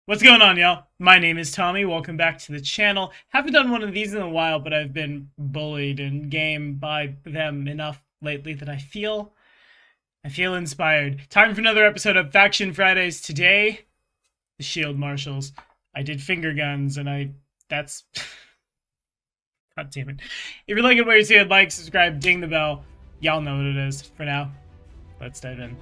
What's going on, y'all? My name is Tommy. Welcome back to the channel. Haven't done one of these in a while, but I've been bullied in game by them enough lately that I feel inspired. Time for another episode of Faction Fridays. Today, the Shieldmarshals. I did finger guns, and that's God damn it. If you're liking what you're seeing, like, subscribe, ding the bell. Y'all know what it is. For now, let's dive in.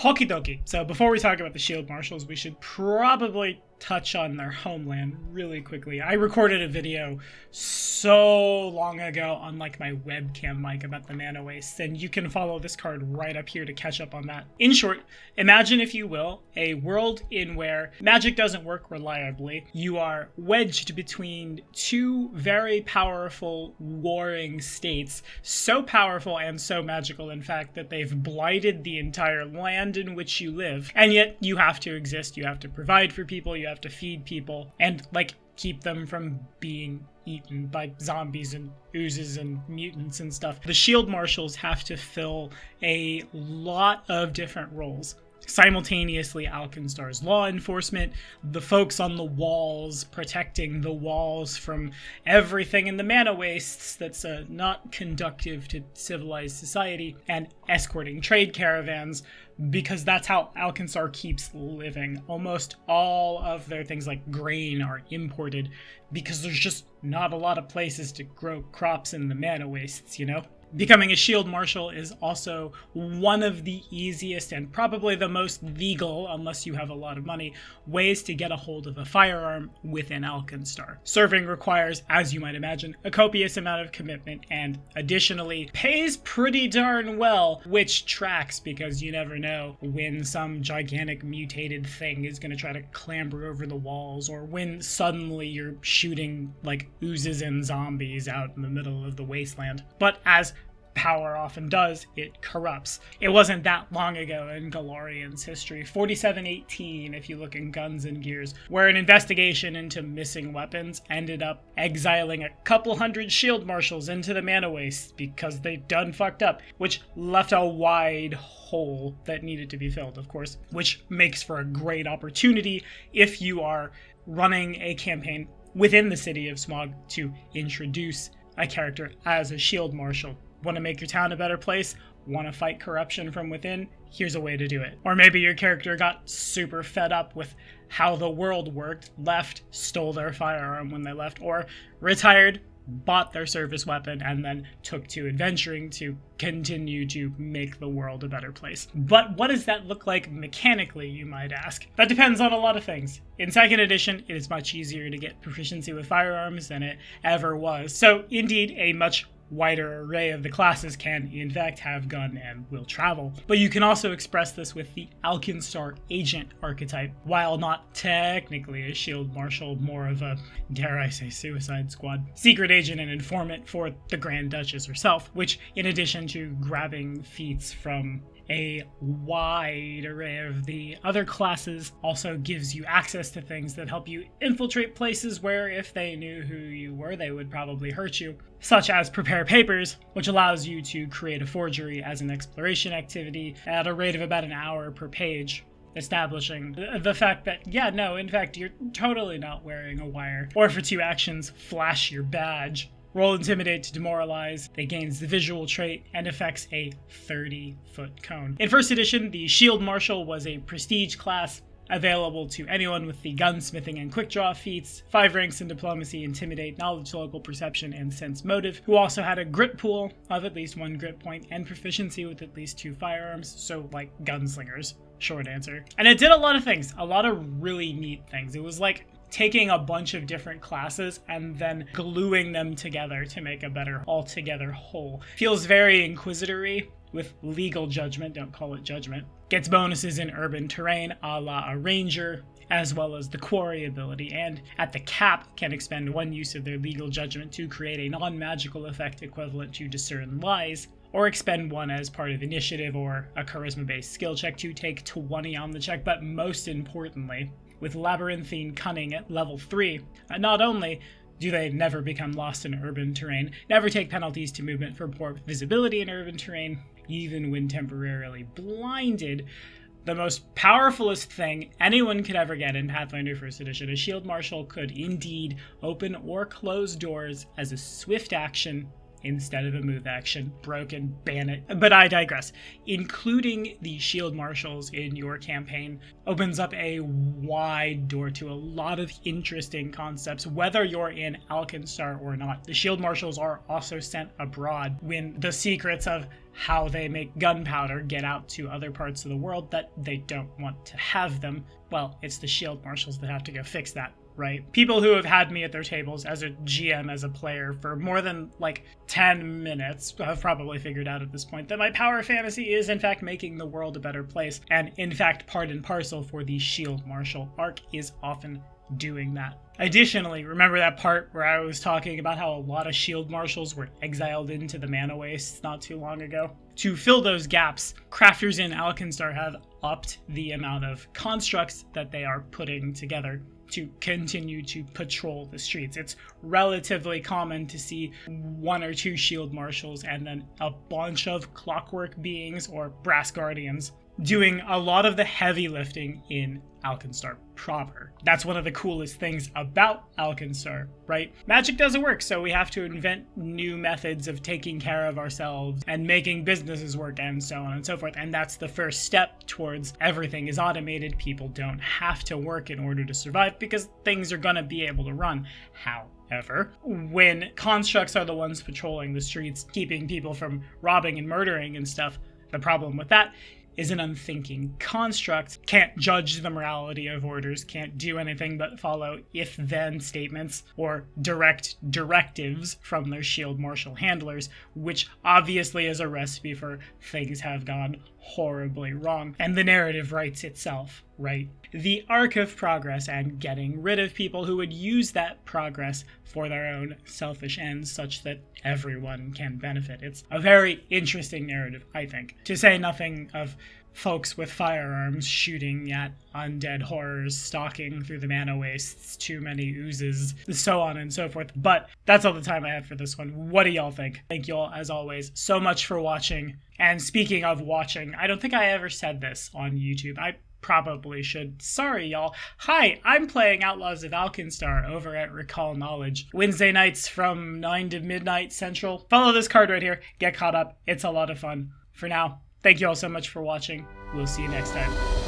Okie dokie. So before we talk about the Shieldmarshals, we should probably touch on their homeland really quickly. I recorded a video so long ago on like my webcam mic about the Mana Wastes, and you can follow this card right up here to catch up on that. In short, imagine, if you will, a world in where magic doesn't work reliably. You are wedged between two very powerful warring states, so powerful and so magical, in fact, that they've blighted the entire land in which you live. And yet you have to exist, you have to provide for people, you have to feed people, and like keep them from being eaten by zombies and oozes and mutants and stuff. The Shieldmarshals have to fill a lot of different roles. Simultaneously, Alkenstar's law enforcement, the folks on the walls protecting the walls from everything in the Mana Wastes that's not conductive to civilized society, and escorting trade caravans, because that's how Alkenstar keeps living. Almost all of their things like grain are imported because there's just not a lot of places to grow crops in the Mana Wastes, you know? Becoming a Shield Marshal is also one of the easiest and probably the most legal, unless you have a lot of money, ways to get a hold of a firearm within Alkenstar. Serving requires, as you might imagine, a copious amount of commitment, and additionally pays pretty darn well, which tracks because you never know when some gigantic mutated thing is going to try to clamber over the walls, or when suddenly you're shooting like oozes and zombies out in the middle of the wasteland. But as power often does, it corrupts. It wasn't that long ago in Galorian's history, 4718 if you look in Guns and Gears, where an investigation into missing weapons ended up exiling a couple hundred Shield Marshals into the Mana Wastes because they done fucked up, which left a wide hole that needed to be filled, of course, which makes for a great opportunity if you are running a campaign within the city of Smog to introduce a character as a Shield Marshal. Want to make your town a better place? Want to fight corruption from within? Here's a way to do it. Or maybe your character got super fed up with how the world worked, left, stole their firearm when they left, or retired, bought their service weapon, and then took to adventuring to continue to make the world a better place. But what does that look like mechanically, you might ask? That depends on a lot of things. In 2nd edition, it is much easier to get proficiency with firearms than it ever was. So indeed, a much wider array of the classes can, in fact, have gun and will travel. But you can also express this with the Alkenstar agent archetype. While not technically a Shield Marshal, more of a, dare I say, Suicide Squad secret agent and informant for the Grand Duchess herself, which, in addition to grabbing feats from a wide array of the other classes, also gives you access to things that help you infiltrate places where, if they knew who you were, they would probably hurt you, such as Prepare Papers, which allows you to create a forgery as an exploration activity at a rate of about an hour per page, establishing the fact that, yeah, no, in fact, you're totally not wearing a wire. Or for 2 actions, flash your badge. Roll Intimidate to demoralize. It gains the visual trait and affects a 30-foot cone. In 1st edition, the Shield Marshal was a prestige class available to anyone with the gunsmithing and quick draw feats, 5 ranks in diplomacy, intimidate, knowledge, local perception, and sense motive, who also had a grit pool of at least 1 grit point and proficiency with at least 2 firearms, so like gunslingers, short answer. And it did a lot of things, a lot of really neat things. It was like taking a bunch of different classes and then gluing them together to make a better altogether whole. Feels very inquisitory with legal judgment, don't call it judgment. Gets bonuses in urban terrain a la a ranger, as well as the quarry ability, and at the cap can expend 1 use of their legal judgment to create a non-magical effect equivalent to discern lies, or expend 1 as part of initiative or a charisma-based skill check to take 20 on the check. But most importantly, with Labyrinthine Cunning at level 3, not only Do they never become lost in urban terrain? Never take penalties to movement for poor visibility in urban terrain, even when temporarily blinded. The most powerfulest thing anyone could ever get in Pathfinder 1st Edition, a Shield Marshal could indeed open or close doors as a swift action instead of a move action. Broken, ban it. But I digress. Including the Shield Marshals in your campaign opens up a wide door to a lot of interesting concepts, whether you're in Alkenstar or not. The Shield Marshals are also sent abroad when the secrets of how they make gunpowder get out to other parts of the world that they don't want to have them. Well, it's the Shield Marshals that have to go fix that. Right? People who have had me at their tables as a GM, as a player, for more than like 10 minutes have probably figured out at this point that my power fantasy is in fact making the world a better place, and in fact part and parcel for the Shield Marshal arc is often doing that. Additionally, remember that part where I was talking about how a lot of Shield Marshals were exiled into the Mana Wastes not too long ago? To fill those gaps, crafters in Alkenstar have upped the amount of constructs that they are putting together to continue to patrol the streets. It's relatively common to see 1 or 2 Shield Marshals and then a bunch of clockwork beings or brass guardians doing a lot of the heavy lifting in Alkenstar proper. That's one of the coolest things about Alkenstar, right? Magic doesn't work, so we have to invent new methods of taking care of ourselves and making businesses work and so on and so forth. And that's the first step towards everything is automated. People don't have to work in order to survive because things are going to be able to run. However, when constructs are the ones patrolling the streets, keeping people from robbing and murdering and stuff, the problem with that is an unthinking construct, can't judge the morality of orders, can't do anything but follow if-then statements or direct directives from their Shield Marshal handlers, which obviously is a recipe for things have gone horribly wrong. And the narrative writes itself, right? The arc of progress and getting rid of people who would use that progress for their own selfish ends such that everyone can benefit. It's a very interesting narrative, I think. To say nothing of folks with firearms shooting at undead horrors, stalking through the Mana Wastes, too many oozes, so on and so forth. But that's all the time I have for this one. What do y'all think? Thank y'all, as always, so much for watching. And speaking of watching, I don't think I ever said this on YouTube. I probably should. Sorry, y'all. Hi, I'm playing Outlaws of Alkenstar over at Recall Knowledge. Wednesday nights from 9 to midnight Central. Follow this card right here. Get caught up. It's a lot of fun. For now, thank you all so much for watching. We'll see you next time.